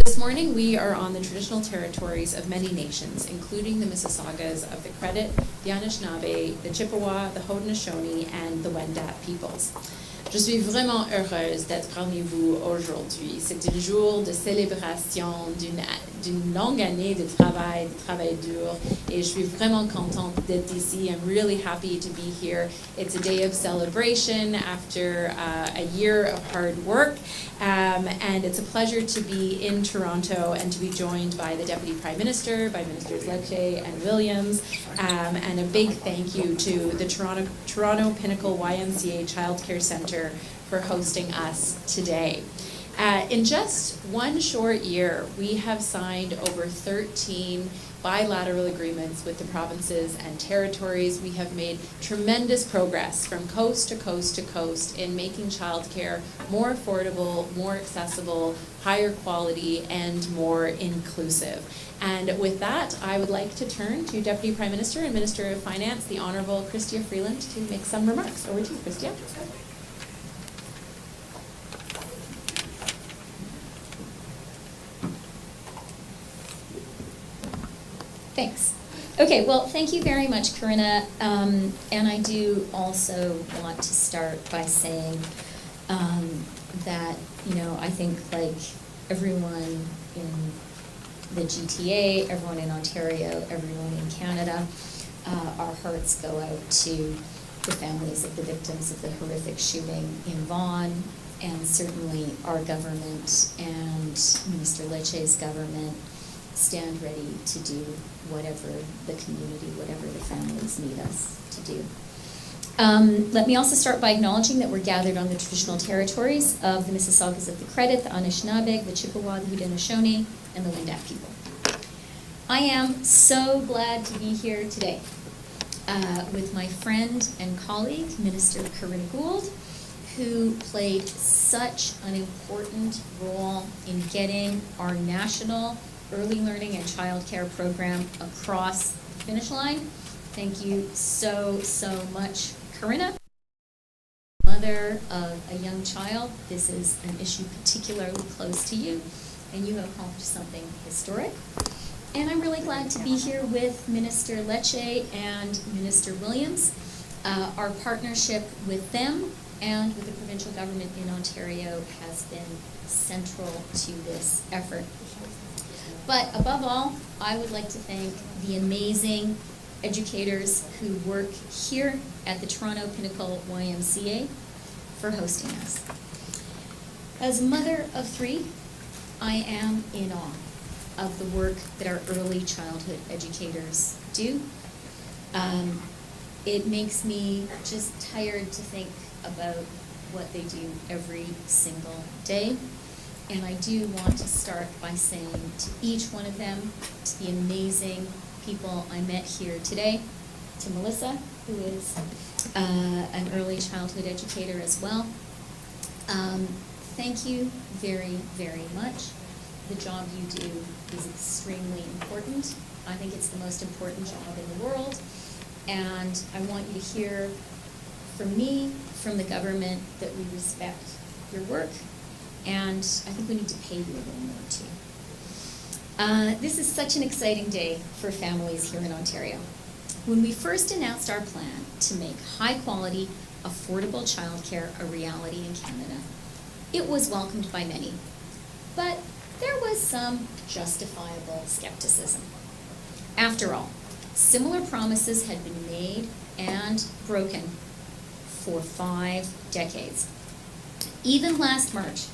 This morning we are on the traditional territories of many nations, including the Mississaugas of the Credit, the Anishinaabe, the Chippewa, the Haudenosaunee, and the Wendat peoples. Je suis vraiment heureuse d'être parmi vous aujourd'hui. C'est le jour de célébration d'une longue année de travail dur, et je suis vraiment contente d'être ici. I'm really happy to be here. It's a day of celebration after a year of hard work, and it's a pleasure to be in Toronto and to be joined by the Deputy Prime Minister, by Ministers Lecce and Williams, and a big thank you to the Toronto Pinnacle YMCA Childcare Centre for hosting us today. In just one short year, we have signed over 13 bilateral agreements with the provinces and territories. We have made tremendous progress from coast to coast to coast in making childcare more affordable, more accessible, higher quality, and more inclusive. And with that, I would like to turn to Deputy Prime Minister and Minister of Finance, the Honourable Chrystia Freeland, to make some remarks. Over to you, Chrystia. Thanks. Okay, well, thank you very much, Corinna. And I do also want to start by saying that, you know, I think like everyone in the GTA, everyone in Ontario, everyone in Canada, our hearts go out to the families of the victims of the horrific shooting in Vaughan, and certainly our government and Minister Lecce's government stand ready to do whatever the community, whatever the families need us to do. Let me also start by acknowledging that we're gathered on the traditional territories of the Mississaugas of the Credit, the Anishinaabe, the Chippewa, the Haudenosaunee, and the Wendat people. I am so glad to be here today with my friend and colleague, Minister Corinna Gould, who played such an important role in getting our national early learning and childcare program across the finish line. Thank you so, so much, Corinna. Mother of a young child, this is an issue particularly close to you, and you have accomplished something historic. And I'm really glad to be here with Minister Lecce and Minister Williams. Our partnership with them and with the provincial government in Ontario has been central to this effort. But above all, I would like to thank the amazing educators who work here at the Toronto Pinnacle YMCA for hosting us. As a mother of 3, I am in awe of the work that our early childhood educators do. It makes me just tired to think about what they do every single day. And I do want to start by saying to each one of them, to the amazing people I met here today, to Melissa, who is an early childhood educator as well, thank you very, very much. The job you do is extremely important. I think it's the most important job in the world. And I want you to hear from me, from the government, that we respect your work. And I think we need to pay you a little more too. This is such an exciting day for families here in Ontario. When we first announced our plan to make high-quality, affordable childcare a reality in Canada, it was welcomed by many. But there was some justifiable skepticism. After all, similar promises had been made and broken for 5 decades. Even last March,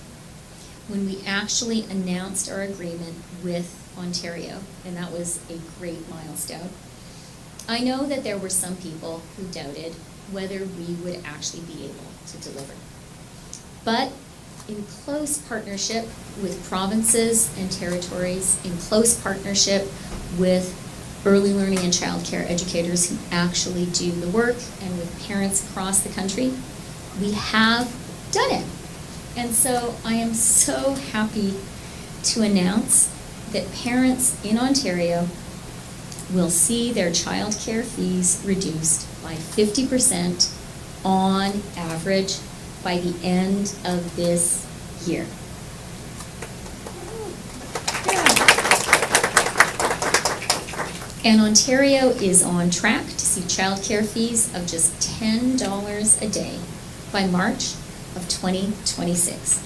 when we actually announced our agreement with Ontario, and that was a great milestone, I know that there were some people who doubted whether we would actually be able to deliver. But in close partnership with provinces and territories, in close partnership with early learning and childcare educators who actually do the work, and with parents across the country, we have done it. And so I am so happy to announce that parents in Ontario will see their childcare fees reduced by 50% on average by the end of this year. And Ontario is on track to see childcare fees of just $10 a day by March of 2026.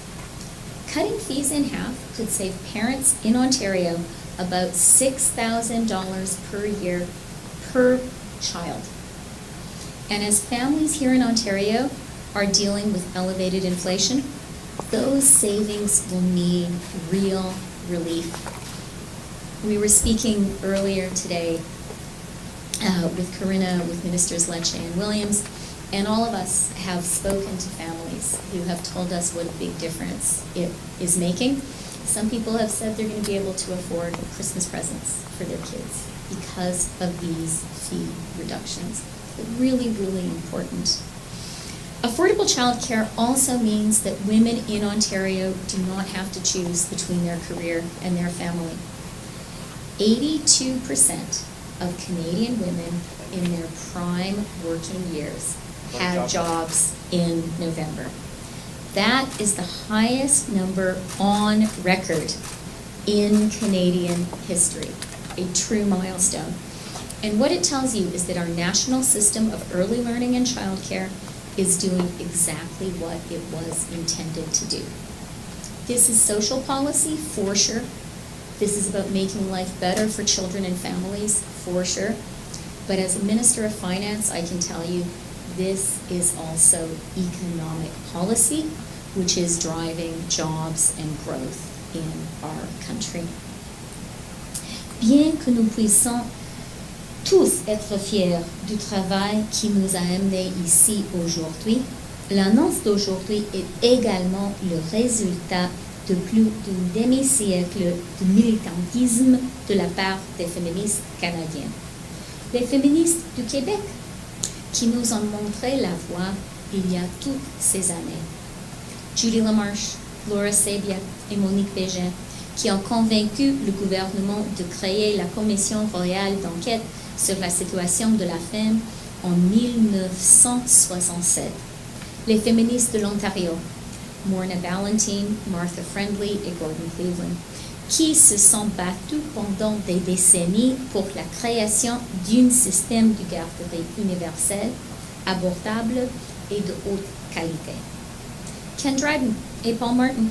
Cutting fees in half could save parents in Ontario about $6,000 per year per child. And as families here in Ontario are dealing with elevated inflation, those savings will need real relief. We were speaking earlier today with Corinna, with Ministers Lecce and Williams, and all of us have spoken to families who have told us what a big difference it is making. Some people have said they're going to be able to afford Christmas presents for their kids because of these fee reductions. Really, really important. Affordable childcare also means that women in Ontario do not have to choose between their career and their family. 82% of Canadian women in their prime working years had jobs in November. That is the highest number on record in Canadian history, a true milestone. And what it tells you is that our national system of early learning and childcare is doing exactly what it was intended to do. This is social policy, for sure. This is about making life better for children and families, for sure. But as a Minister of Finance, I can tell you this is also economic policy, which is driving jobs and growth in our country. Bien que nous puissions tous être fiers du travail qui nous a amenés ici aujourd'hui, l'annonce d'aujourd'hui est également le résultat de plus d'un demi-siècle de militantisme de la part des féministes canadiennes. Les féministes du Québec qui nous ont montré la voie il y a toutes ces années. Judy Lamarche, Laura Sabia et Monique Bégin, qui ont convaincu le gouvernement de créer la Commission royale d'enquête sur la situation de la femme en 1967. Les féministes de l'Ontario, Morna Ballantine, Martha Friendly et Gordon Cleveland, qui se sont battus pendant des décennies pour la création d'un système de garderie universel, abordable et de haute qualité. Ken Dryden et Paul Martin,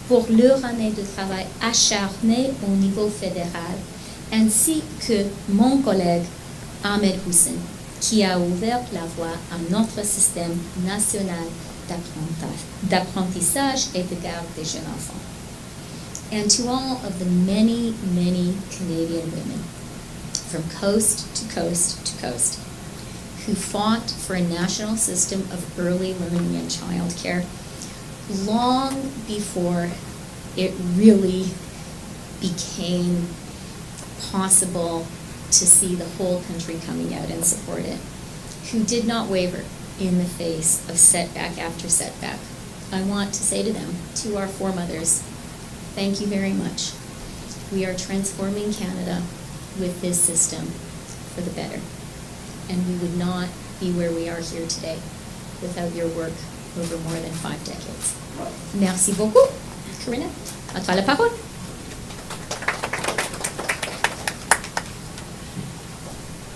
pour leur année de travail acharné au niveau fédéral, ainsi que mon collègue Ahmed Hussein, qui a ouvert la voie à notre système national d'apprentissage et de garde des jeunes enfants. And to all of the many, many Canadian women, from coast to coast to coast, who fought for a national system of early learning and childcare long before it really became possible to see the whole country coming out and support it, who did not waver in the face of setback after setback. I want to say to them, to our foremothers, thank you very much. We are transforming Canada with this system for the better. And we would not be where we are here today without your work over more than 5 decades. Merci beaucoup. Corinna, à toi la parole.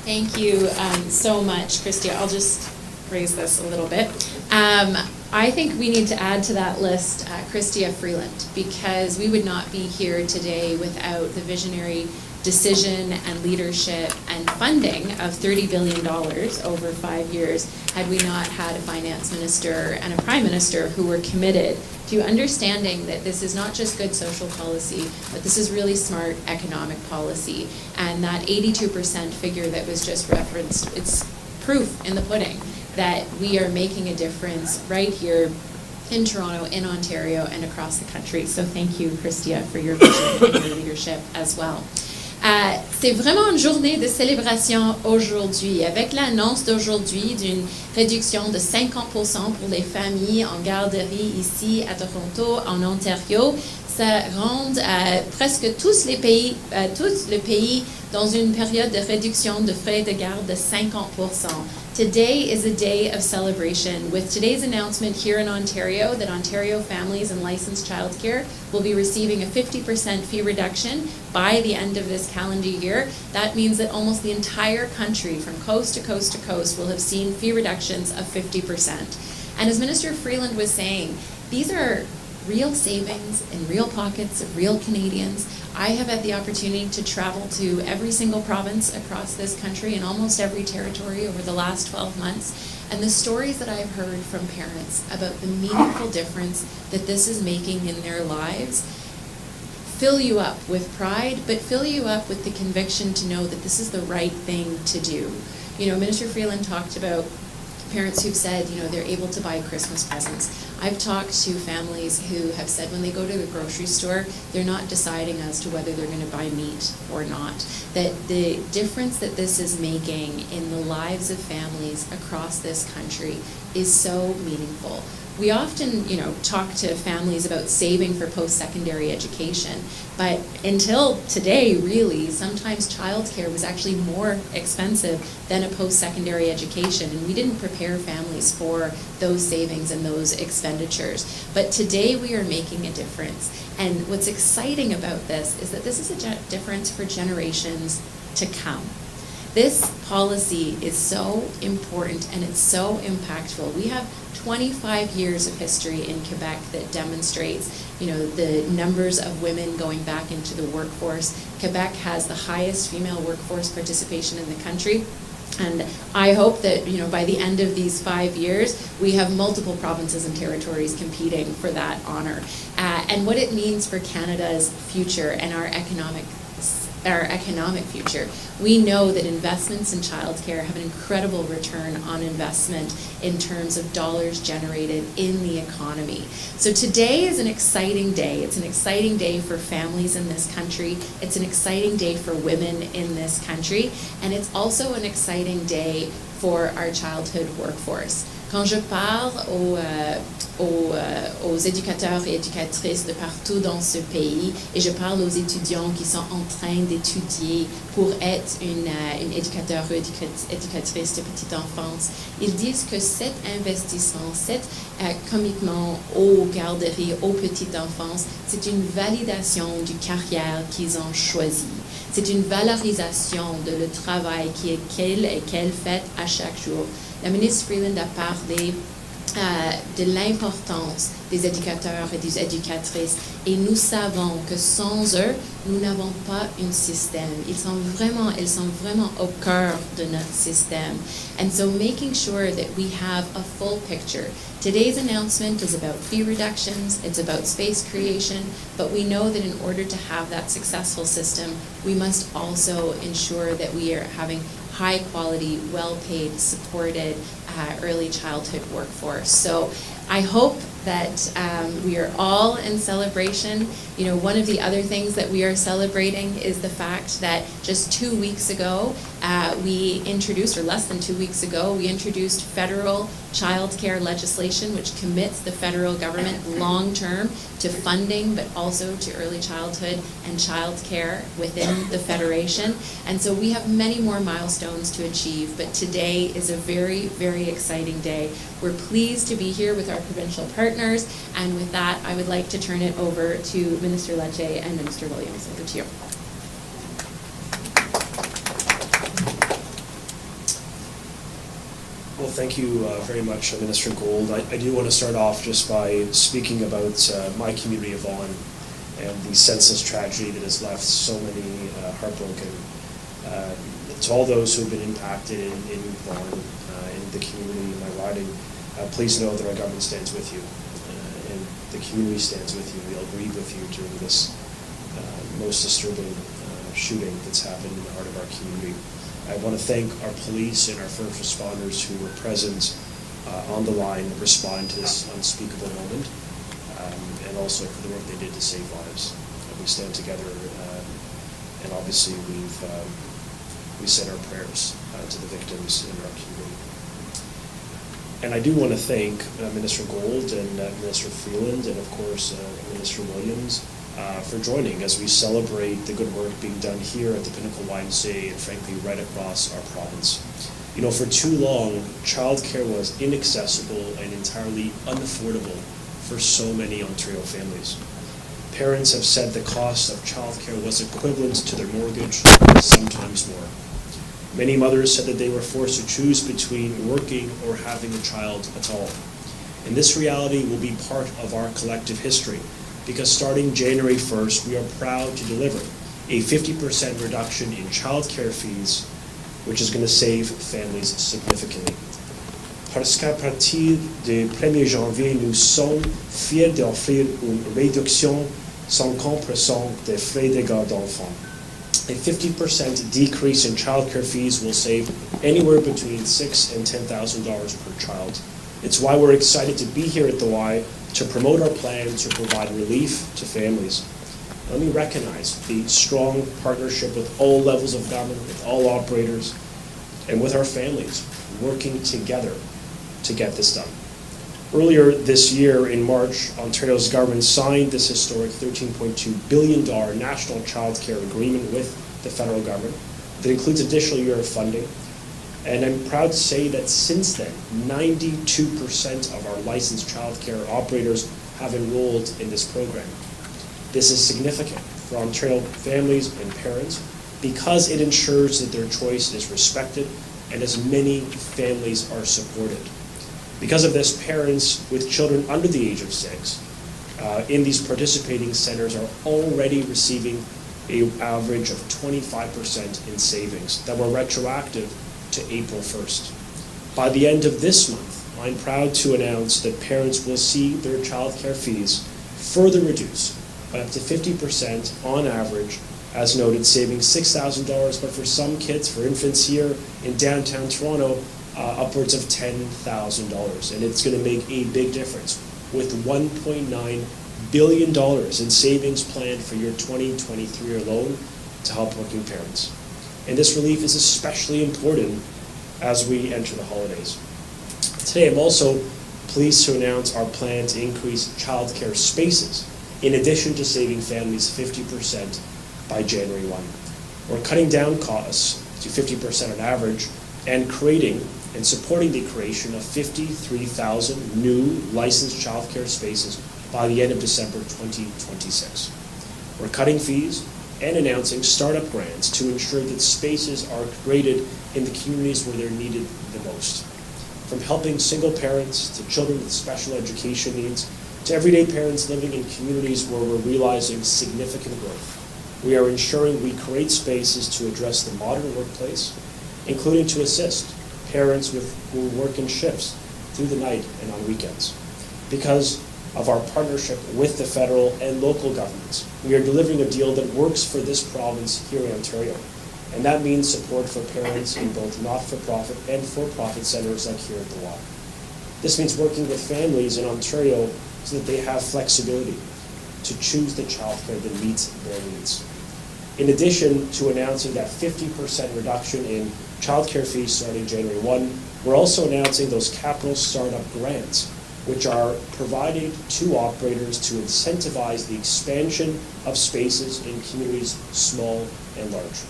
Thank you so much, Christia. I'll just raise this a little bit. I think we need to add to that list Christia Freeland, because we would not be here today without the visionary decision and leadership and funding of $30 billion over 5 years had we not had a finance minister and a prime minister who were committed to understanding that this is not just good social policy, but this is really smart economic policy. And that 82% figure that was just referenced, it's proof in the pudding that we are making a difference right here in Toronto, in Ontario, and across the country. So thank you, Christia, for your vision and your leadership as well. C'est vraiment une journée de célébration aujourd'hui, avec l'annonce d'aujourd'hui d'une réduction de 50% pour les familles en garderie ici à Toronto, en Ontario. ça rend presque tous le pays dans une période de réduction de frais de garde de 50%. Today is a day of celebration with today's announcement here in Ontario that Ontario families and licensed childcare will be receiving a 50% fee reduction by the end of this calendar year. That means that almost the entire country, from coast to coast to coast, will have seen fee reductions of 50%. And as Minister Freeland was saying, these are real savings in real pockets of real Canadians. I have had the opportunity to travel to every single province across this country and almost every territory over the last 12 months. And the stories that I've heard from parents about the meaningful difference that this is making in their lives fill you up with pride, but fill you up with the conviction to know that this is the right thing to do. You know, Minister Freeland talked about parents who've said, you know, they're able to buy Christmas presents. I've talked to families who have said when they go to the grocery store, they're not deciding as to whether they're going to buy meat or not. That the difference that this is making in the lives of families across this country is so meaningful. We often, you know, talk to families about saving for post-secondary education, but until today, really, sometimes childcare was actually more expensive than a post-secondary education, and we didn't prepare families for those savings and those expenditures. But today we are making a difference, and what's exciting about this is that this is a difference for generations to come. This policy is so important and it's so impactful. We have 25 years of history in Quebec that demonstrates, you know, the numbers of women going back into the workforce. Quebec has the highest female workforce participation in the country. And I hope that, you know, by the end of these 5 years, we have multiple provinces and territories competing for that honor. And what it means for Canada's future and our economic future. We know that investments in childcare have an incredible return on investment in terms of dollars generated in the economy. So today is an exciting day. It's an exciting day for families in this country. It's an exciting day for women in this country. And it's also an exciting day for our childhood workforce. Quand je parle aux éducateurs et éducatrices de partout dans ce pays, et je parle aux étudiants qui sont en train d'étudier pour être une éducateur ou éducatrice de petite enfance, ils disent que cet investissement, cet commitment aux garderies, aux petites enfances, c'est une validation du carrière qu'ils ont choisi. C'est une valorisation de le travail qu'elle fait à chaque jour. La ministre Freeland a parlé de l'importance des éducateurs et des éducatrices, et nous savons que sans eux, nous n'avons pas un système. Ils sont vraiment au cœur de notre système. And so making sure that we have a full picture. Today's announcement is about fee reductions, it's about space creation, but we know that in order to have that successful system, we must also ensure that we are having high quality, well-paid, supported early childhood workforce. So I hope that we are all in celebration. You know, one of the other things that we are celebrating is the fact that just 2 weeks ago, we introduced, or less than 2 weeks ago, we introduced federal childcare legislation which commits the federal government long-term to funding, but also to early childhood and childcare within the Federation. And so we have many more milestones to achieve, but today is a very, very exciting day. We're pleased to be here with our provincial partners, and with that, I would like to turn it over to Minister Lecce and Minister Williams. Over to you. Well, thank you very much, Minister Gould. I do want to start off just by speaking about my community of Vaughan and the senseless tragedy that has left so many heartbroken. To all those who have been impacted in Vaughan, in the community, in my riding, please know that our government stands with you, and the community stands with you. We'll grieve with you during this most disturbing shooting that's happened in the heart of our community. I want to thank our police and our first responders who were present on the line to respond to this unspeakable moment, and also for the work they did to save lives. We stand together, and obviously we send our prayers to the victims in our community. And I do want to thank Minister Gould and Minister Freeland, and of course Minister Williams, for joining as we celebrate the good work being done here at the Pinnacle YMCA and frankly right across our province. You know, for too long, childcare was inaccessible and entirely unaffordable for so many Ontario families. Parents have said the cost of childcare was equivalent to their mortgage, sometimes more. Many mothers said that they were forced to choose between working or having a child at all. And this reality will be part of our collective history, because starting January 1st, we are proud to deliver a 50% reduction in childcare fees, which is going to save families significantly. Parce qu'à partir du 1er janvier, nous sommes fiers d'offrir une réduction sans compression des frais de garde d'enfants. A 50% decrease in childcare fees will save anywhere between $6,000 and $10,000 per child. It's why we're excited to be here at the Y to promote our plan to provide relief to families. Let me recognize the strong partnership with all levels of government, with all operators, and with our families working together to get this done. Earlier this year, in March, Ontario's government signed this historic $13.2 billion national child care agreement with the federal government that includes additional year of funding. And I'm proud to say that since then, 92% of our licensed child care operators have enrolled in this program. This is significant for Ontario families and parents because it ensures that their choice is respected and as many families are supported. Because of this, parents with children under the age of 6 in these participating centers are already receiving an average of 25% in savings that were retroactive to April 1st. By the end of this month, I'm proud to announce that parents will see their child care fees further reduced by up to 50% on average, as noted, saving $6,000, but for some kids, for infants here in downtown Toronto, upwards of $10,000. And it's going to make a big difference with $1.9 billion in savings planned for year 2023 alone to help working parents. And this relief is especially important as we enter the holidays. Today, I'm also pleased to announce our plan to increase childcare spaces, in addition to saving families 50% by January 1. We're cutting down costs to 50% on average and creating and supporting the creation of 53,000 new licensed childcare spaces by the end of December 2026. We're cutting fees and announcing startup grants to ensure that spaces are created in the communities where they're needed the most. From helping single parents to children with special education needs to everyday parents living in communities where we're realizing significant growth, we are ensuring we create spaces to address the modern workplace, including to assist parents who work in shifts through the night and on weekends. Because of our partnership with the federal and local governments, we are delivering a deal that works for this province here in Ontario. And that means support for parents in both not-for-profit and for-profit centres like here at the Y. This means working with families in Ontario so that they have flexibility to choose the childcare that meets their needs. In addition to announcing that 50% reduction in childcare fees starting January 1, we're also announcing those capital startup grants, which are provided to operators to incentivize the expansion of spaces in communities small and large.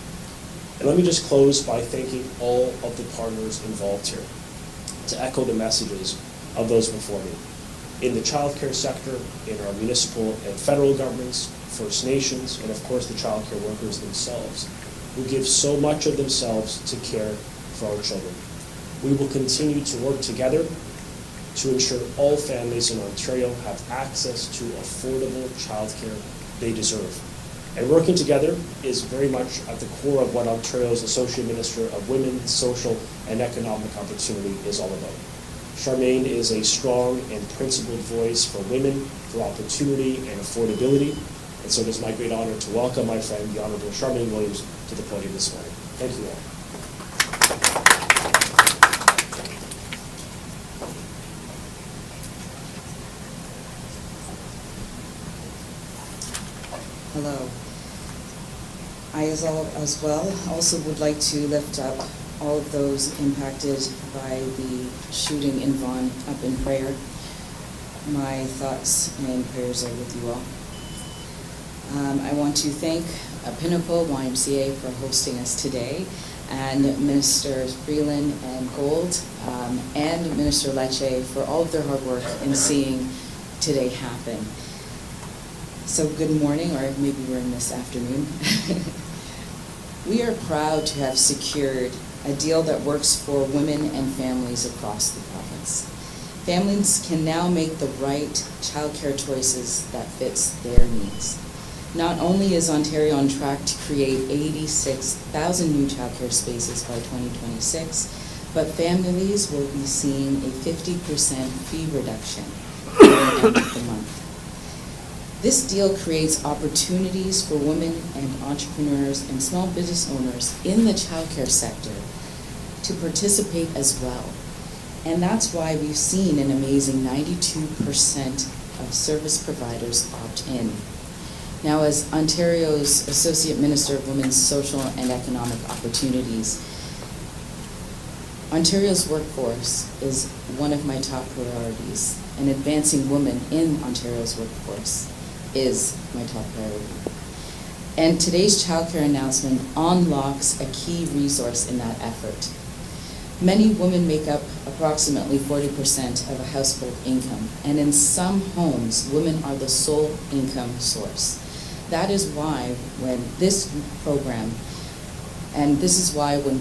And let me just close by thanking all of the partners involved here, to echo the messages of those before me. In the childcare sector, in our municipal and federal governments, First Nations, and of course the childcare workers themselves, who give so much of themselves to care for our children. We will continue to work together to ensure all families in Ontario have access to affordable childcare they deserve. And working together is very much at the core of what Ontario's Associate Minister of Women, Social and Economic Opportunity is all about. Charmaine is a strong and principled voice for women, for opportunity and affordability. And so it is my great honor to welcome my friend, the Honourable Charmaine Williams, to the podium this morning. Thank you all. Hello. I as well also would like to lift up all of those impacted by the shooting in Vaughan up in prayer. My thoughts and prayers are with you all. I want to thank Pinnacle YMCA for hosting us today, and Ministers Freeland and Gould, and Minister Lecce for all of their hard work in seeing today happen. So good morning, or maybe we're in this afternoon. We are proud to have secured a deal that works for women and families across the province. Families can now make the right childcare choices that fits their needs. Not only is Ontario on track to create 86,000 new childcare spaces by 2026, but families will be seeing a 50% fee reduction at the end of the month. This deal creates opportunities for women and entrepreneurs and small business owners in the childcare sector to participate as well. And that's why we've seen an amazing 92% of service providers opt in. Now, as Ontario's Associate Minister of Women's Social and Economic Opportunities, Ontario's workforce is one of my top priorities, and advancing women in Ontario's workforce is my top priority. And today's childcare announcement unlocks a key resource in that effort. Many women make up approximately 40% of a household income, and in some homes, women are the sole income source. That is why when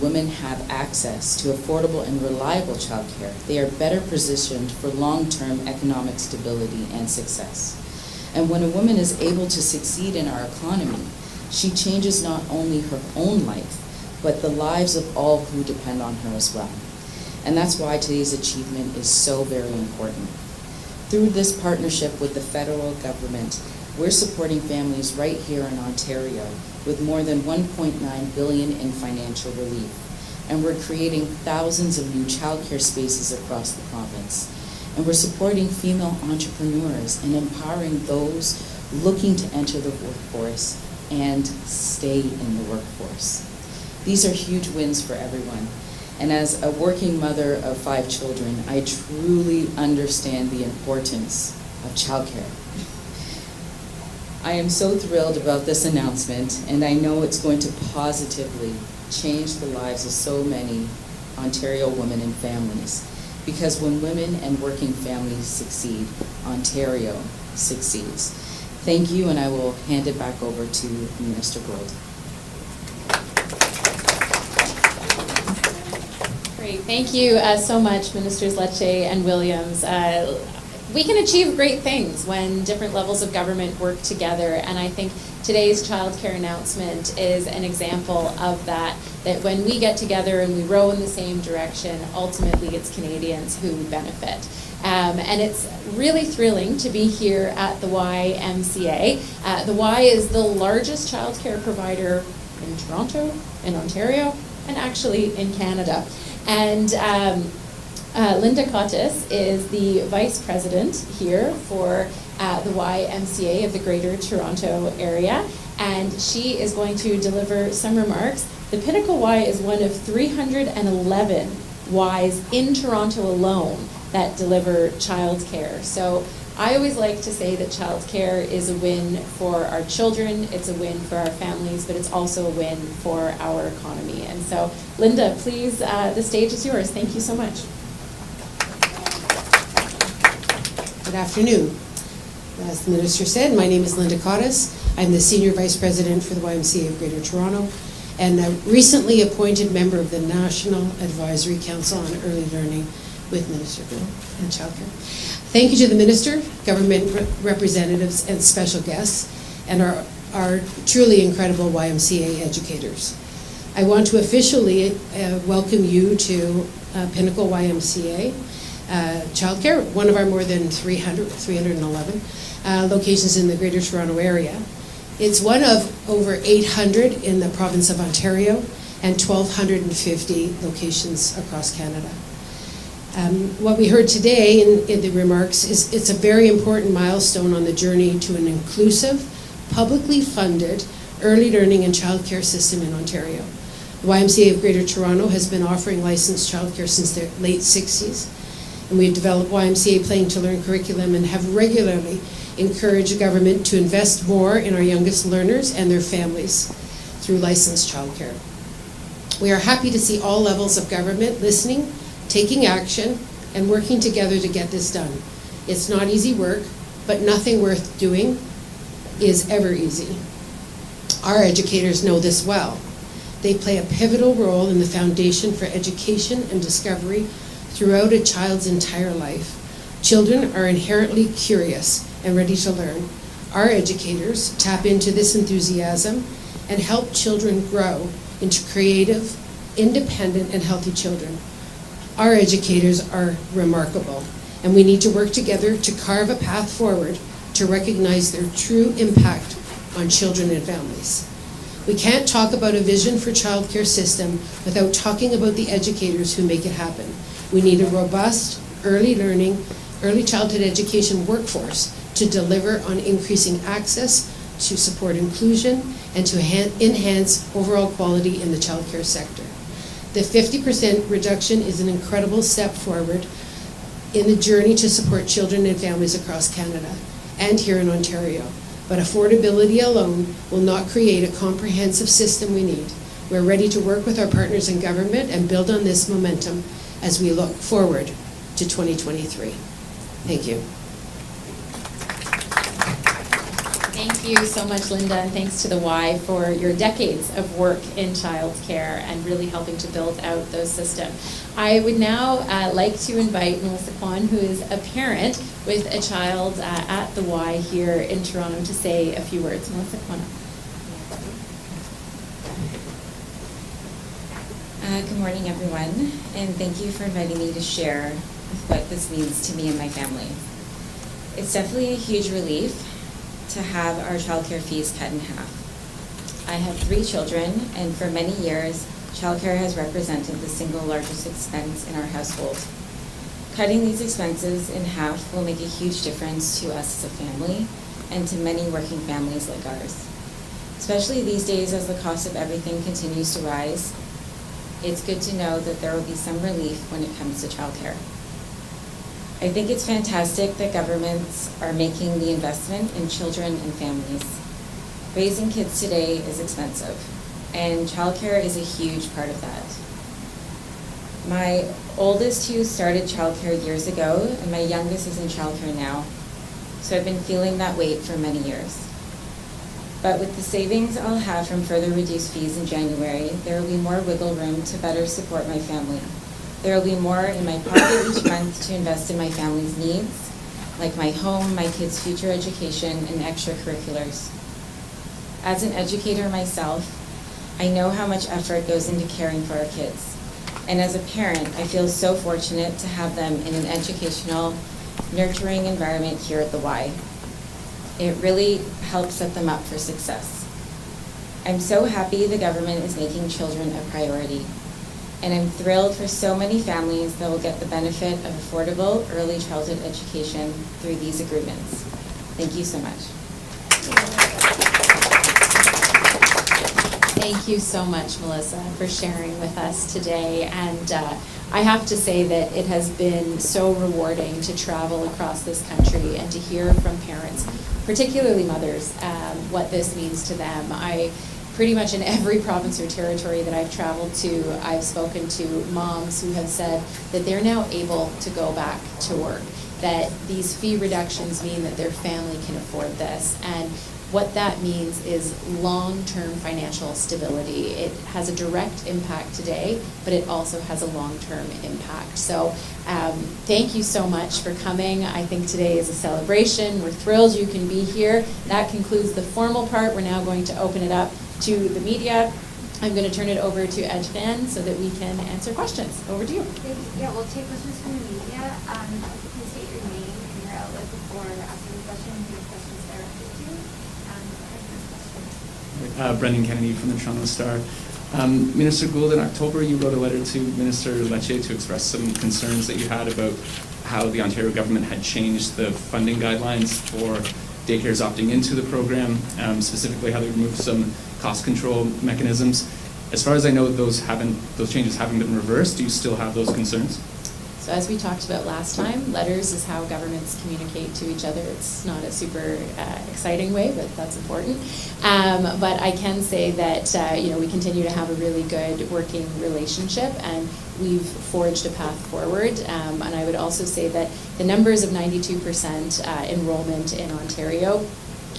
women have access to affordable and reliable childcare, they are better positioned for long-term economic stability and success. And when a woman is able to succeed in our economy, she changes not only her own life, but the lives of all who depend on her as well. And that's why today's achievement is so very important. Through this partnership with the federal government, we're supporting families right here in Ontario with more than $1.9 billion in financial relief. And we're creating thousands of new childcare spaces across the province. And we're supporting female entrepreneurs and empowering those looking to enter the workforce and stay in the workforce. These are huge wins for everyone. And as a working mother of 5 children, I truly understand the importance of childcare. I am so thrilled about this announcement, and I know it's going to positively change the lives of so many Ontario women and families. Because when women and working families succeed, Ontario succeeds. Thank you, and I will hand it back over to Minister Gould. Great, thank you so much, Ministers Lecce and Williams. We can achieve great things when different levels of government work together, and I think today's childcare announcement is an example of that when we get together and we row in the same direction, ultimately it's Canadians who benefit. And it's really thrilling to be here at the YMCA. The Y is the largest childcare provider in Toronto, in Ontario, and actually in Canada. And Linda Cottis is the Vice President here for the YMCA of the Greater Toronto Area, and she is going to deliver some remarks. The Pinnacle Y is one of 311 Ys in Toronto alone that deliver childcare. So I always like to say that childcare is a win for our children, it's a win for our families, but it's also a win for our economy. And so, Linda, please, the stage is yours. Thank you so much. Good afternoon. As the Minister said, my name is Linda Cottis. I'm the Senior Vice President for the YMCA of Greater Toronto and a recently appointed member of the National Advisory Council on Early Learning with Minister Gould and Childcare. Thank you to the Minister, government representatives and special guests, and our truly incredible YMCA educators. I want to officially welcome you to Pinnacle YMCA Childcare, one of our more than 311 locations in the Greater Toronto Area. It's one of over 800 in the province of Ontario and 1,250 locations across Canada. What we heard today in the remarks is it's a very important milestone on the journey to an inclusive, publicly funded early learning and childcare system in Ontario. The YMCA of Greater Toronto has been offering licensed childcare since the late 60s, and we've developed YMCA Playing to Learn curriculum and have regularly encourage the government to invest more in our youngest learners and their families through licensed childcare. We are happy to see all levels of government listening, taking action, and working together to get this done. It's not easy work, but nothing worth doing is ever easy. Our educators know this well. They play a pivotal role in the foundation for education and discovery throughout a child's entire life. Children are inherently curious and ready to learn. Our educators tap into this enthusiasm and help children grow into creative, independent, and healthy children. Our educators are remarkable, and we need to work together to carve a path forward to recognize their true impact on children and families. We can't talk about a vision for childcare system without talking about the educators who make it happen. We need a robust, early learning, early childhood education workforce to deliver on increasing access, to support inclusion, and to enhance overall quality in the childcare sector. The 50% reduction is an incredible step forward in the journey to support children and families across Canada and here in Ontario. But affordability alone will not create a comprehensive system we need. We're ready to work with our partners in government and build on this momentum as we look forward to 2023. Thank you. Thank you so much, Linda, and thanks to the Y for your decades of work in childcare and really helping to build out those systems. I would now like to invite Melissa Kwan, who is a parent with a child at the Y here in Toronto, to say a few words. Melissa Kwan. Good morning, everyone, and thank you for inviting me to share what this means to me and my family. It's definitely a huge relief to have our childcare fees cut in half. I have 3 children, and for many years, childcare has represented the single largest expense in our household. Cutting these expenses in half will make a huge difference to us as a family and to many working families like ours. Especially these days as the cost of everything continues to rise, it's good to know that there will be some relief when it comes to childcare. I think it's fantastic that governments are making the investment in children and families. Raising kids today is expensive, and childcare is a huge part of that. My oldest 2 started childcare years ago, and my youngest is in childcare now, so I've been feeling that weight for many years. But with the savings I'll have from further reduced fees in January, there will be more wiggle room to better support my family. There will be more in my pocket each month to invest in my family's needs, like my home, my kids' future education, and extracurriculars. As an educator myself, I know how much effort goes into caring for our kids. And as a parent, I feel so fortunate to have them in an educational, nurturing environment here at the Y. It really helps set them up for success. I'm so happy the government is making children a priority. And I'm thrilled for so many families that will get the benefit of affordable early childhood education through these agreements. Thank you so much. Thank you so much, Melissa, for sharing with us today. And I have to say that it has been so rewarding to travel across this country and to hear from parents, particularly mothers, what this means to them. Pretty much in every province or territory that I've traveled to, I've spoken to moms who have said that they're now able to go back to work, that these fee reductions mean that their family can afford this. And what that means is long-term financial stability. It has a direct impact today, but it also has a long-term impact. So thank you so much for coming. I think today is a celebration. We're thrilled you can be here. That concludes the formal part. We're now going to open it up to the media. I'm going to turn it over to Edge Fan so that we can answer questions. Over to you. Yeah, we'll take questions from the media. Please state your name and your outlet before asking the question and your questions directed to. Brendan Kennedy from the Toronto Star. Minister Gould, in October you wrote a letter to Minister Lecce to express some concerns that you had about how the Ontario government had changed the funding guidelines for daycares opting into the program, specifically how they removed some cost control mechanisms. As far as I know, those changes haven't been reversed. Do you still have those concerns? So as we talked about last time, letters is how governments communicate to each other. It's not a super exciting way, but that's important. But I can say that we continue to have a really good working relationship, and we've forged a path forward. And I would also say that the numbers of 92% enrollment in Ontario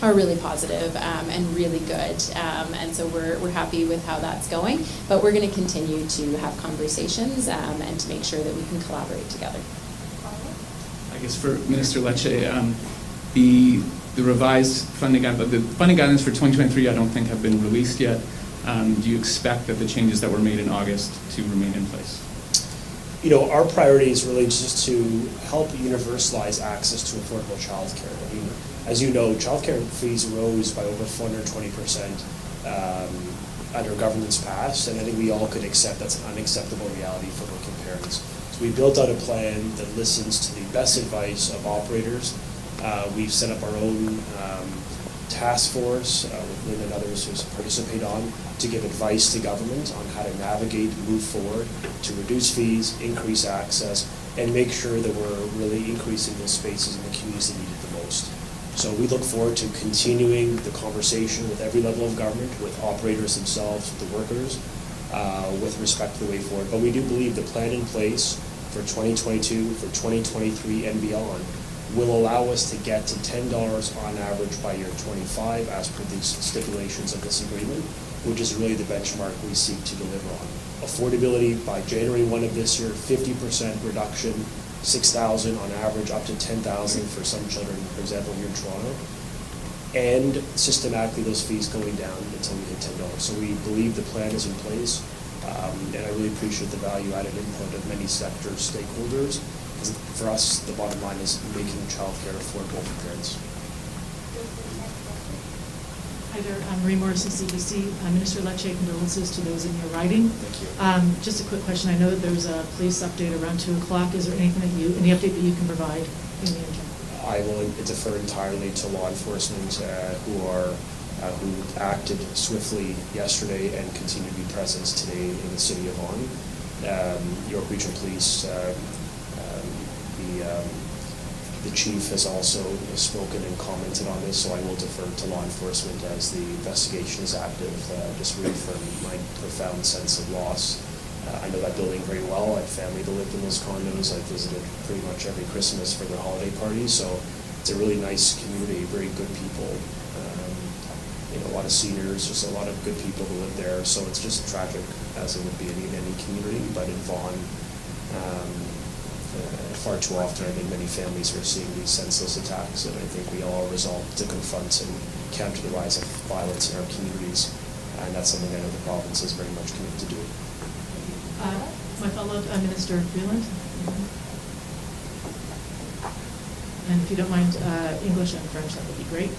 are really positive and really good, and so we're happy with how that's going, but we're going to continue to have conversations and to make sure that we can collaborate together. I guess for Minister Lecce, the revised funding guidelines for 2023 I don't think have been released yet. Do you expect that the changes that were made in August to remain in place? Our priority is really just to help universalize access to affordable childcare. I mean, as you know, childcare fees rose by over 420% under government's past, and I think we all could accept that's an unacceptable reality for working parents. So we built out a plan that listens to the best advice of operators. We've set up our own task force with Lynn and others who participate on to give advice to government on how to navigate, move forward, to reduce fees, increase access, and make sure that we're really increasing those spaces in the communities that need it the most. So we look forward to continuing the conversation with every level of government, with operators themselves, with the workers, with respect to the way forward. But we do believe the plan in place for 2022, for 2023 and beyond will allow us to get to $10 on average by year 25 as per the stipulations of this agreement, which is really the benchmark we seek to deliver on. Affordability by January 1 of this year, 50% reduction, $6,000 on average, up to $10,000 for some children, for example, here in Toronto, and systematically those fees going down until we hit $10. So we believe the plan is in place, and I really appreciate the value-added input of many sector stakeholders. Because for us, the bottom line is making childcare affordable for parents. Hi there, I'm Marie Morrison, CBC. Minister Lecce, condolences to those in your riding. Thank you. Just a quick question. I know that there's a police update around 2 o'clock. Is there anything any update that you can provide in the interim? I will defer entirely to law enforcement who acted swiftly yesterday and continue to be present today in the city of Vaughan. York Regional Police, the chief has also spoken and commented on this, so I will defer to law enforcement as the investigation is active. Just really from my profound sense of loss. I know that building very well. I have family that lived in those condos. I visited pretty much every Christmas for their holiday parties, so it's a really nice community, very good people. A lot of seniors, just a lot of good people who live there, so it's just tragic as it would be in any community, but in Vaughan, far too often I think many families are seeing these senseless attacks, and I think we all are resolved to confront and counter the rise of violence in our communities, and that's something I know the province is very much committed to doing. My follow-up, Minister Freeland. And if you don't mind English and French, that would be great.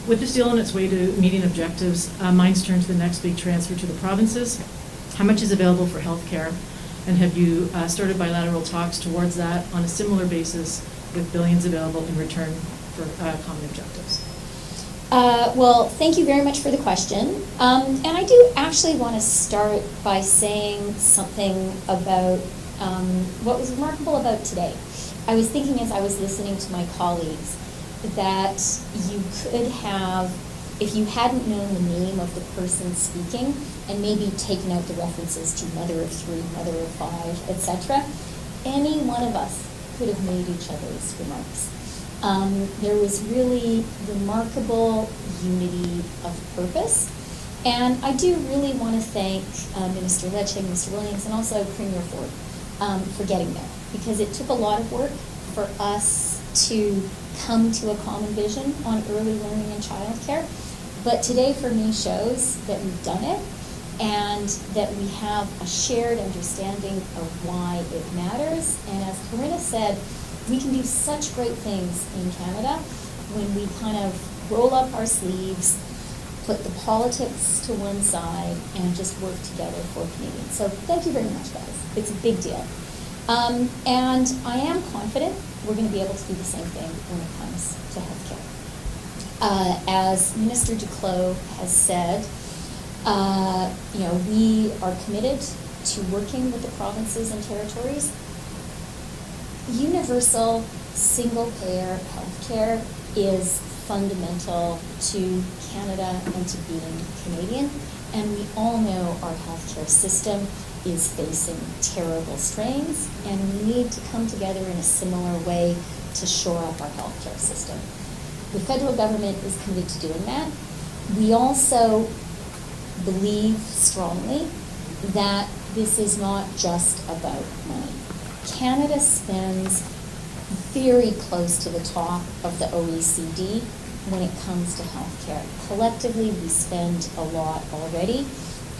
With this deal on its way to meeting objectives, minds turn to the next big transfer to the provinces. How much is available for healthcare? And have you started bilateral talks towards that on a similar basis with billions available in return for common objectives? Well, thank you very much for the question. And I do actually want to start by saying something about what was remarkable about today. I was thinking as I was listening to my colleagues that you could have, if you hadn't known the name of the person speaking and maybe taken out the references to mother of 3, mother of 5, etc., any one of us could have made each other's remarks. There was really remarkable unity of purpose. And I do really want to thank Minister Lecce, Mr. Williams, and also Premier Ford for getting there, because it took a lot of work for us to come to a common vision on early learning and childcare. But today for me shows that we've done it and that we have a shared understanding of why it matters. And as Corinna said, we can do such great things in Canada when we kind of roll up our sleeves, put the politics to one side, and just work together for Canadians. So thank you very much, guys. It's a big deal. And I am confident we're going to be able to do the same thing when it comes to healthcare. As Minister Duclos has said, we are committed to working with the provinces and territories universal single-payer healthcare is fundamental to Canada and to being Canadian, and we all know our healthcare system is facing terrible strains, and we need to come together in a similar way to shore up our healthcare system. The federal government is committed to doing that. We also believe strongly that this is not just about money. Canada spends very close to the top of the OECD when it comes to healthcare. Collectively, we spend a lot already,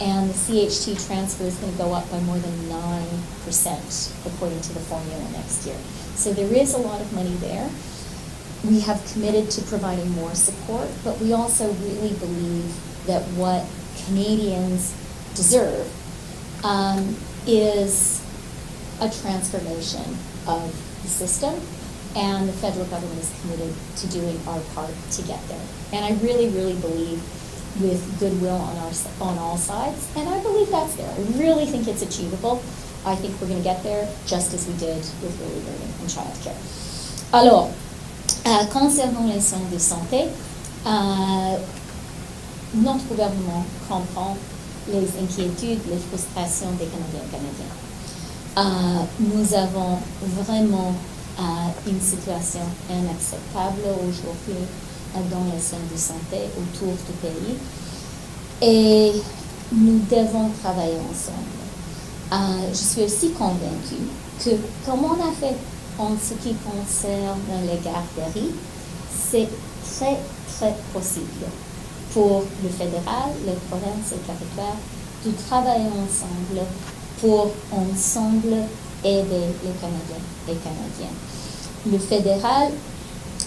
and the CHT transfer is going to go up by more than 9% according to the formula next year. So there is a lot of money there. We have committed to providing more support, but we also really believe that what Canadians deserve is a transformation of the system, and the federal government is committed to doing our part to get there. And I really, really believe with goodwill on all sides, and I believe that's there. I really think it's achievable. I think we're going to get there just as we did with early learning and childcare. Alors, concernant les soins de santé, notre gouvernement comprend les inquiétudes, les frustrations des Canadiens et Canadiennes. Nous avons vraiment une situation inacceptable aujourd'hui dans les soins de santé autour du pays, et nous devons travailler ensemble. Je suis aussi convaincue que, comme on a fait en ce qui concerne les garderies, c'est très, très possible pour le fédéral, les provinces et les territoires de travailler ensemble pour ensemble aider les Canadiens et Canadiennes. Le fédéral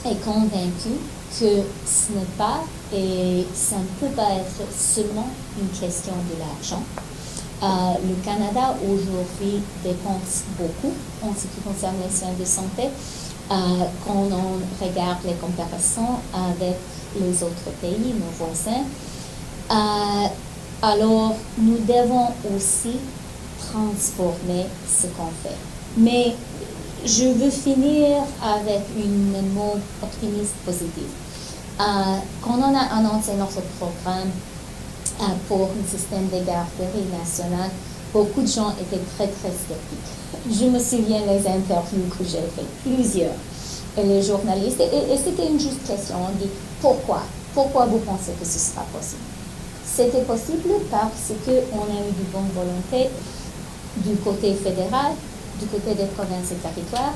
est convaincu que ce n'est pas et ça ne peut pas être seulement une question de l'argent. Le Canada aujourd'hui dépense beaucoup en ce qui concerne les soins de santé. Quand on regarde les comparaisons avec les autres pays, nos voisins, alors nous devons aussi transformer ce qu'on fait. Mais je veux finir avec un mot optimiste positif. Quand on a annoncé notre programme pour un système de garderie nationale, beaucoup de gens étaient très, très sceptiques. Je me souviens les interviews que j'ai faites, plusieurs, et les journalistes, et c'était une juste question. On dit, pourquoi vous pensez que ce sera possible? C'était possible parce qu'on a eu de bonne volonté du côté fédéral, du côté des provinces et territoires,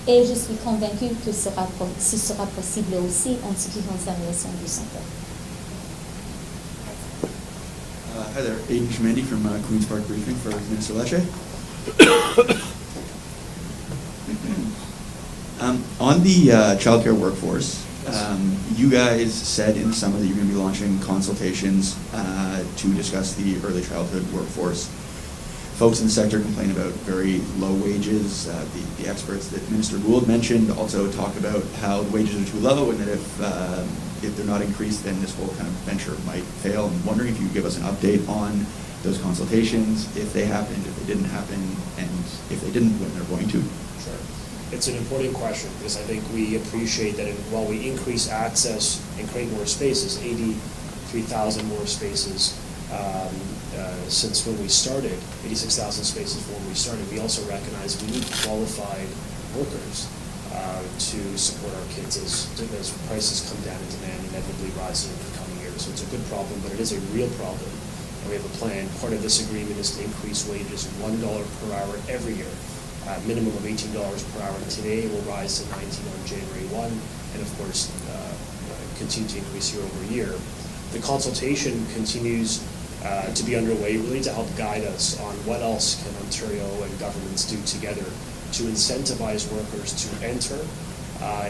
et je suis convaincue que ce sera possible aussi en ce qui concerne les soins de santé. Hi there, Aiden Shmandi from Queen's Park Briefing for Minister Lecce. On the childcare workforce, you guys said in the summer that you're going to be launching consultations to discuss the early childhood workforce. Folks in the sector complain about very low wages. The experts that Minister Gould mentioned also talk about how the wages are too low, and that if they're not increased, then this whole kind of venture might fail. I'm wondering if you could give us an update on those consultations, if they happened, if they didn't happen, and if they didn't, when they're going to. Sure. It's an important question, because I think we appreciate that while we increase access and create more spaces, 83,000 more spaces since when we started, 86,000 spaces when we started, we also recognize we need qualified workers to support our kids as prices come down and demand inevitably rises in the coming years. So it's a good problem, but it is a real problem. And we have a plan. Part of this agreement is to increase wages $1 per hour every year, minimum of $18 per hour. And today it will rise to $19 on January 1, and of course continue to increase year over year. The consultation continues to be underway, really to help guide us on what else can Ontario and governments do together to incentivize workers to enter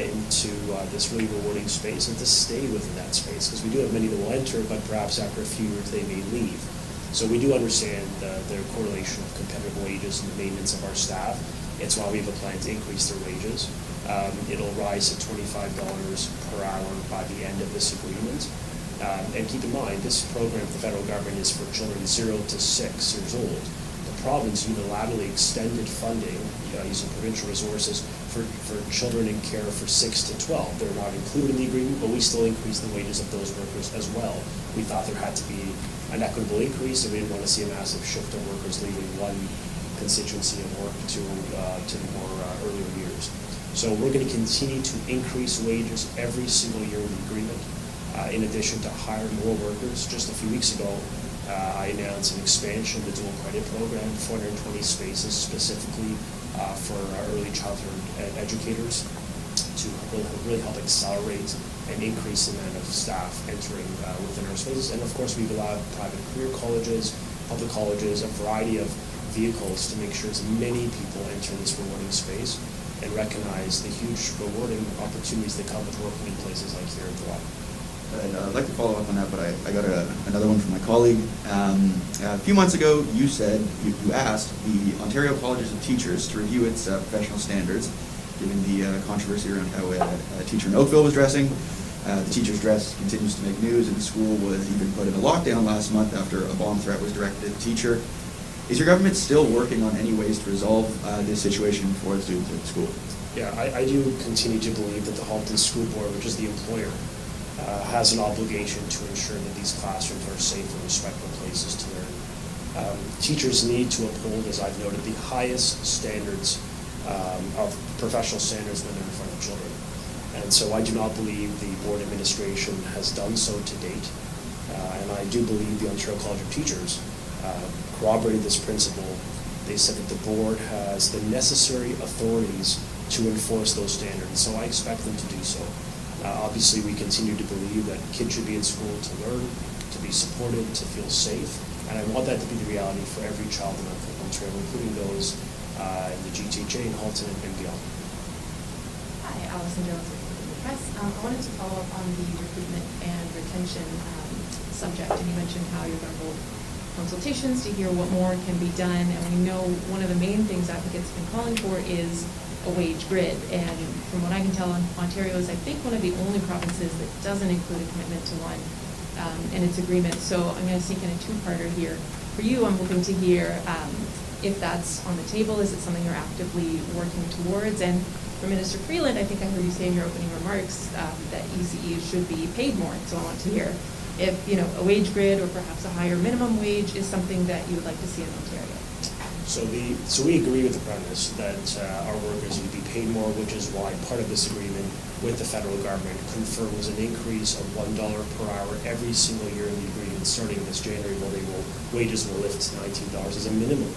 into this really rewarding space and to stay within that space, because we do have many that will enter, but perhaps after a few years they may leave. So we do understand the correlation of competitive wages and the maintenance of our staff. It's why we have a plan to increase their wages. It'll rise to $25 per hour by the end of this agreement. And keep in mind, this program, the federal government, is for children 0 to 6 years old. The province unilaterally extended funding using provincial resources for children in care for 6 to 12. They're not included in the agreement, but we still increase the wages of those workers as well. We thought there had to be an equitable increase, and we didn't want to see a massive shift of workers leaving one constituency of work to the more earlier years. So we're going to continue to increase wages every single year in the agreement, in addition to hire more workers. Just a few weeks ago, I announced an expansion of the dual credit program, 420 spaces specifically for early childhood educators to really help accelerate and increase the amount of staff entering within our spaces. And of course, we've allowed private career colleges, public colleges, a variety of vehicles to make sure as many people enter this rewarding space and recognize the huge rewarding opportunities that come with working in places like here in Hawaii. I'd like to follow up on that, but I got another one from my colleague. A few months ago, you said, you asked the Ontario Colleges of Teachers to review its professional standards, given the controversy around how a teacher in Oakville was dressing. The teacher's dress continues to make news, and the school was even put in a lockdown last month after a bomb threat was directed at the teacher. Is your government still working on any ways to resolve this situation for the students at the school? Yeah, I do continue to believe that the Halton School Board, which is the employer, has an obligation to ensure that these classrooms are safe and respectful places to learn. Teachers need to uphold, as I've noted, the highest standards of professional standards when they're in front of children. And so I do not believe the board administration has done so to date. And I do believe the Ontario College of Teachers corroborated this principle. They said that the board has the necessary authorities to enforce those standards. So I expect them to do so. Obviously, we continue to believe that kids should be in school to learn, to be supported, to feel safe. And I want that to be the reality for every child in Ontario, including those in the GTHA and Halton and beyond. Hi, Alison Jones with the Press. I wanted to follow up on the recruitment and retention subject. And you mentioned how you're going to hold consultations to hear what more can be done. And we know one of the main things applicants have been calling for is a wage grid. And from what I can tell, Ontario is, I think, one of the only provinces that doesn't include a commitment to one in its agreement. So I'm going to sneak in a two-parter here. For you, I'm hoping to hear if that's on the table. Is it something you're actively working towards? And for Minister Freeland, I think I heard you say in your opening remarks that ECEs should be paid more. So I want to hear if, a wage grid or perhaps a higher minimum wage is something that you would like to see in Ontario. So we agree with the premise that our workers need to be paid more, which is why part of this agreement with the federal government confirms an increase of $1 per hour every single year in the agreement starting this January, where wages will lift to $19 as a minimum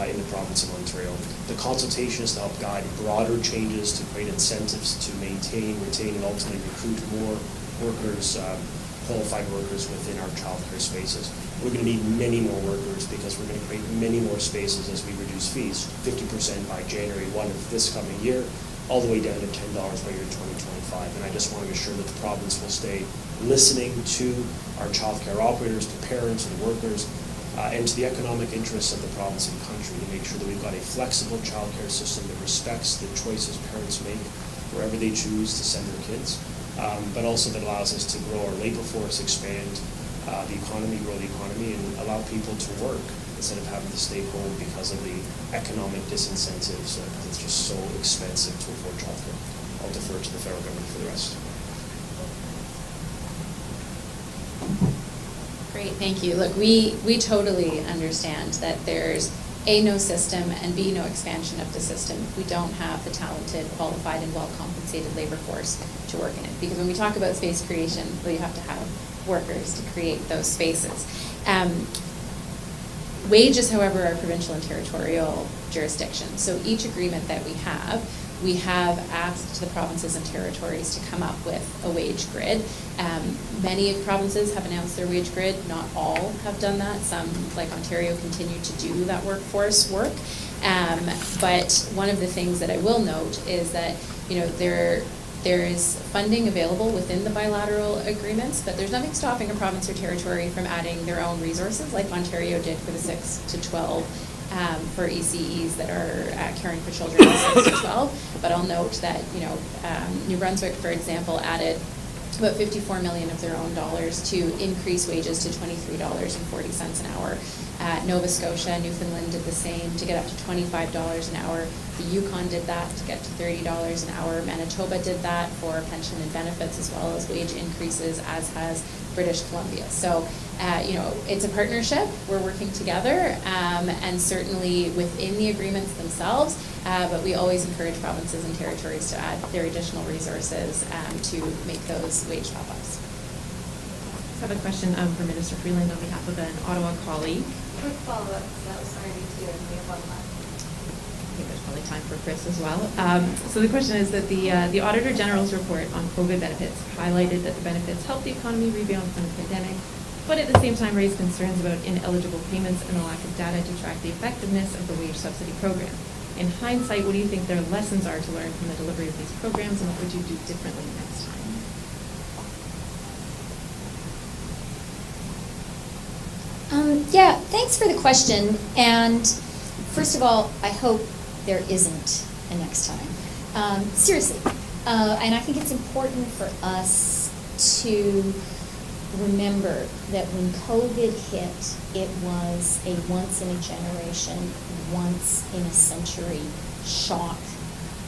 in the province of Ontario. The consultation is to help guide broader changes to create incentives to maintain, retain, and ultimately recruit more workers, qualified workers within our childcare spaces. We're going to need many more workers because we're going to create many more spaces as we reduce fees, 50% by January 1 of this coming year, all the way down to $10 by year 2025. And I just want to ensure that the province will stay listening to our childcare operators, to parents and workers, and to the economic interests of the province and country to make sure that we've got a flexible childcare system that respects the choices parents make wherever they choose to send their kids. But also that allows us to grow our labor force, expand the economy, grow the economy, and allow people to work instead of having to stay home because of the economic disincentives. It's just so expensive to afford childcare. I'll defer to the federal government for the rest. Great, thank you. Look, we totally understand that there's A, no system, and B, no expansion of the system if we don't have the talented, qualified, and well-compensated labor force to work in it. Because when we talk about space creation, well, you have to have workers to create those spaces. Wages, however, are provincial and territorial jurisdiction. So each agreement that we have asked the provinces and territories to come up with a wage grid. Many provinces have announced their wage grid. Not all have done that. Some, like Ontario, continue to do that workforce work. But one of the things that I will note is that there is funding available within the bilateral agreements, but there's nothing stopping a province or territory from adding their own resources, like Ontario did for the 6 to 12 for ECEs that are caring for children 6 to 12. But I'll note that New Brunswick, for example, added about $54 million of their own dollars to increase wages to $23.40 an hour. Nova Scotia, Newfoundland did the same to get up to $25 an hour. The Yukon did that to get to $30 an hour. Manitoba did that for pension and benefits as well as wage increases, as has British Columbia. So, it's a partnership. We're working together, and certainly within the agreements themselves, but we always encourage provinces and territories to add their additional resources to make those wage top-ups. I have a question for Minister Freeland on behalf of an Ottawa colleague. Quick follow-up, so that was already two, and we have one left. I think there's probably time for Chris as well. So the question is that the Auditor General's report on COVID benefits highlighted that the benefits helped the economy rebound from the pandemic, but at the same time raised concerns about ineligible payments and the lack of data to track the effectiveness of the wage subsidy program. In hindsight, what do you think their lessons are to learn from the delivery of these programs, and what would you do differently next time? Yeah, thanks for the question. And first of all, I hope there isn't a next time. Seriously. And I think it's important for us to remember that when COVID hit, it was a once-in-a-generation, once-in-a-century shock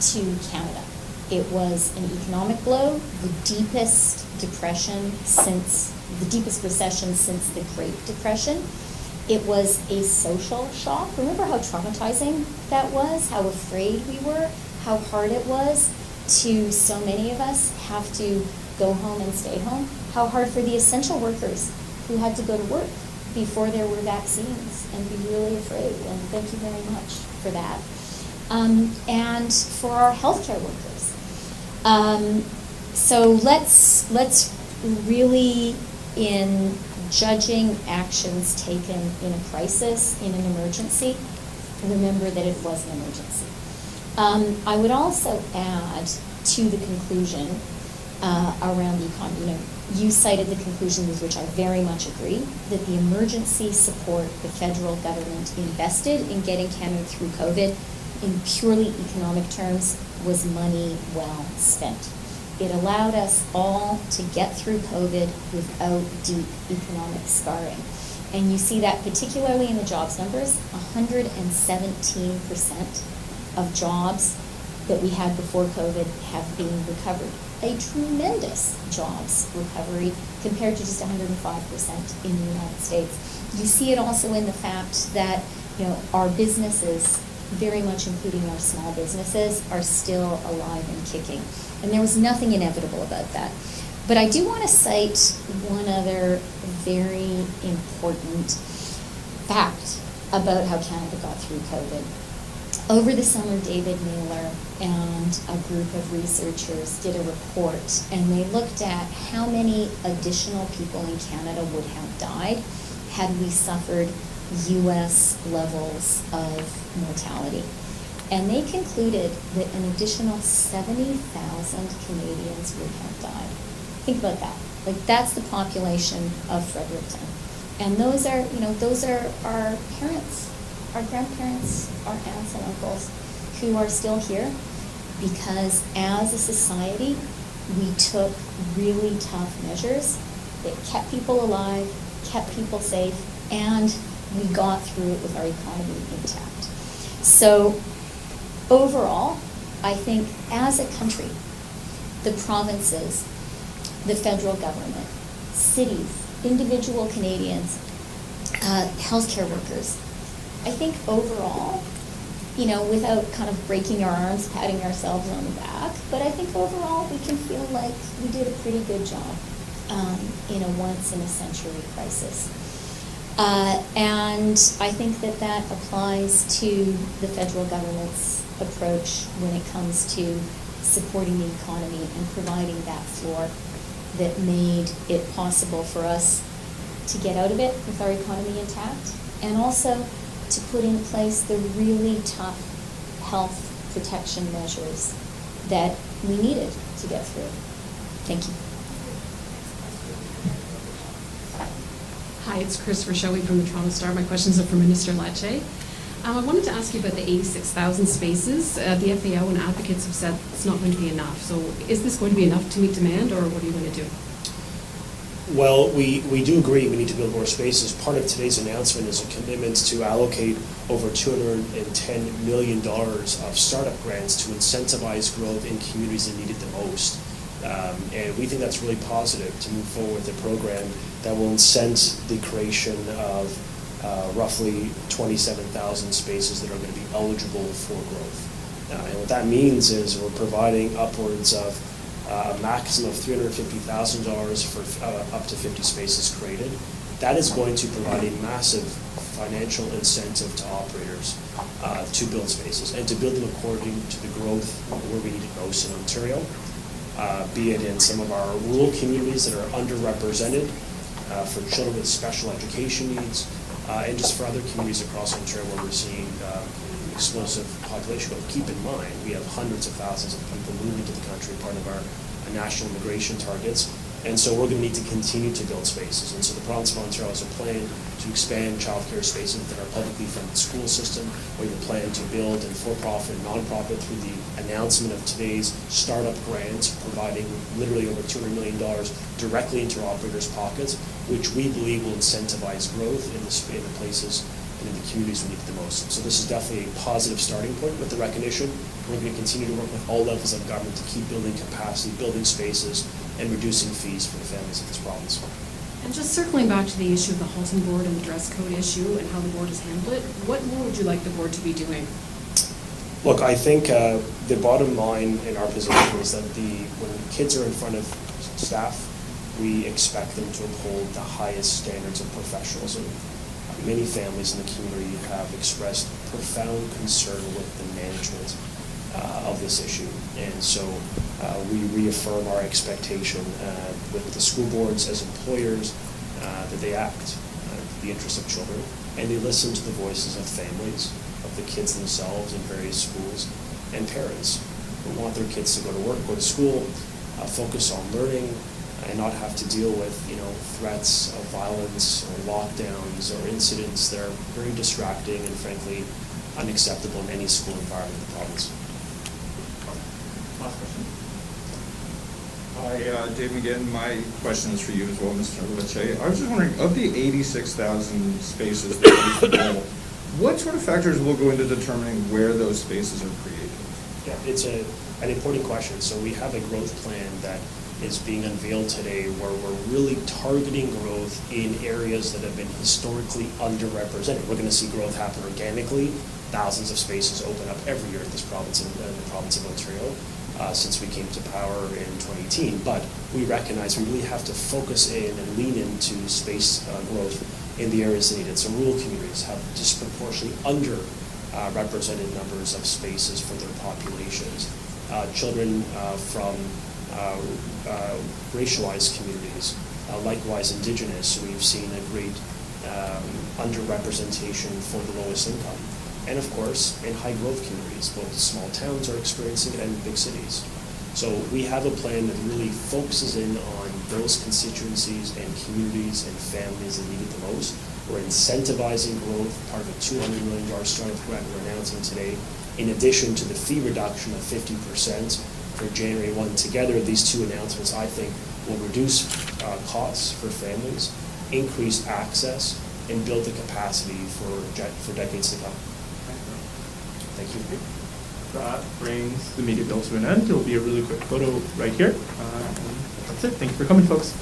to Canada. It was an economic blow, the deepest recession since the Great Depression. It was a social shock. Remember how traumatizing that was, how afraid we were, how hard it was to so many of us have to go home and stay home, how hard for the essential workers who had to go to work before there were vaccines and be really afraid. And thank you very much for that. And for our healthcare workers. So let's really, in judging actions taken in a crisis, in an emergency, remember that it was an emergency. I would also add to the conclusion around the economy. You cited the conclusion with which I very much agree, that the emergency support the federal government invested in getting Canada through COVID in purely economic terms was money well spent. It allowed us all to get through COVID without deep economic scarring. And you see that particularly in the jobs numbers. 117% of jobs that we had before COVID have been recovered. A tremendous jobs recovery compared to just 105% in the United States. You see it also in the fact that our businesses, very much including our small businesses, are still alive and kicking. And there was nothing inevitable about that. But I do want to cite one other very important fact about how Canada got through COVID. Over the summer, David Naylor and a group of researchers did a report, and they looked at how many additional people in Canada would have died had we suffered U.S. levels of mortality. And they concluded that an additional 70,000 Canadians would have died. Think about that. That's the population of Fredericton. And those are our parents, our grandparents, our aunts and uncles who are still here because as a society, we took really tough measures that kept people alive, kept people safe, and we got through it with our economy intact. So overall, I think as a country, the provinces, the federal government, cities, individual Canadians, healthcare workers, I think overall, without kind of breaking our arms, patting ourselves on the back, but I think overall we can feel like we did a pretty good job in a once-in-a-century crisis. And I think that applies to the federal government's approach when it comes to supporting the economy and providing that floor that made it possible for us to get out of it with our economy intact, and also to put in place the really tough health protection measures that we needed to get through. Thank you. Hi, it's Chris Rochelle from the Toronto Star. My questions are for Minister Lecce. I wanted to ask you about the 86,000 spaces. The FAO and advocates have said it's not going to be enough. So is this going to be enough to meet demand, or what are you going to do? Well, we do agree we need to build more spaces. Part of today's announcement is a commitment to allocate over $210 million of startup grants to incentivize growth in communities that need it the most. And we think that's really positive to move forward with a program that will incent the creation of roughly 27,000 spaces that are going to be eligible for growth. And what that means is we're providing upwards of a maximum of $350,000 for up to 50 spaces created. That is going to provide a massive financial incentive to operators to build spaces and to build them according to the growth where we need it most in Ontario, be it in some of our rural communities that are underrepresented, for children with special education needs, and just for other communities across Ontario where we're seeing explosive population growth. Keep in mind, we have hundreds of thousands of people moving to the country, part of our national immigration targets, and so we're going to need to continue to build spaces. And so the province of Ontario has a plan to expand childcare spaces within our publicly funded school system. We have a plan to build in for-profit and non-profit through the announcement of today's startup grants, providing literally over $200 million directly into our operators' pockets, which we believe will incentivize growth in the places and in the communities we need it the most. So this is definitely a positive starting point with the recognition. We're going to continue to work with all levels of government to keep building capacity, building spaces, and reducing fees for the families of this province. And just circling back to the issue of the halting board and the dress code issue and how the board has handled it, what more would you like the board to be doing? Look, I think the bottom line in our position is that when kids are in front of staff, we expect them to uphold the highest standards of professionalism. Many families in the community have expressed profound concern with the management of this issue. And so we reaffirm our expectation with the school boards as employers that they act in the interest of children, and they listen to the voices of families, of the kids themselves in various schools, and parents who want their kids to go to work, go to school, focus on learning, and not have to deal with, threats of violence or lockdowns or incidents that are very distracting and frankly unacceptable in any school environment in the province. Last question. Hi, Dave McGinn. My question is for you as well, Mr. Lecce. I was just wondering, of the 86,000 spaces that you build, what sort of factors will go into determining where those spaces are created? Yeah, it's an important question. So we have a growth plan that is being unveiled today where we're really targeting growth in areas that have been historically underrepresented. We're going to see growth happen organically. Thousands of spaces open up every year in this province, in the province of Ontario, since we came to power in 2018. But we recognize we really have to focus in and lean into space growth in the areas that need it. So rural communities have disproportionately underrepresented numbers of spaces for their populations. Children from racialized communities, likewise Indigenous, we've seen a great underrepresentation for the lowest income. And of course, in high growth communities, both small towns are experiencing it and big cities. So we have a plan that really focuses in on those constituencies and communities and families that need it the most. We're incentivizing growth, part of a $200 million startup grant we're announcing today, in addition to the fee reduction of 50% for January 1. Together, these two announcements, I think, will reduce costs for families, increase access, and build the capacity for decades to come. Thank you. That brings the media bill to an end. There will be a really quick photo right here. That's it. Thank you for coming, folks.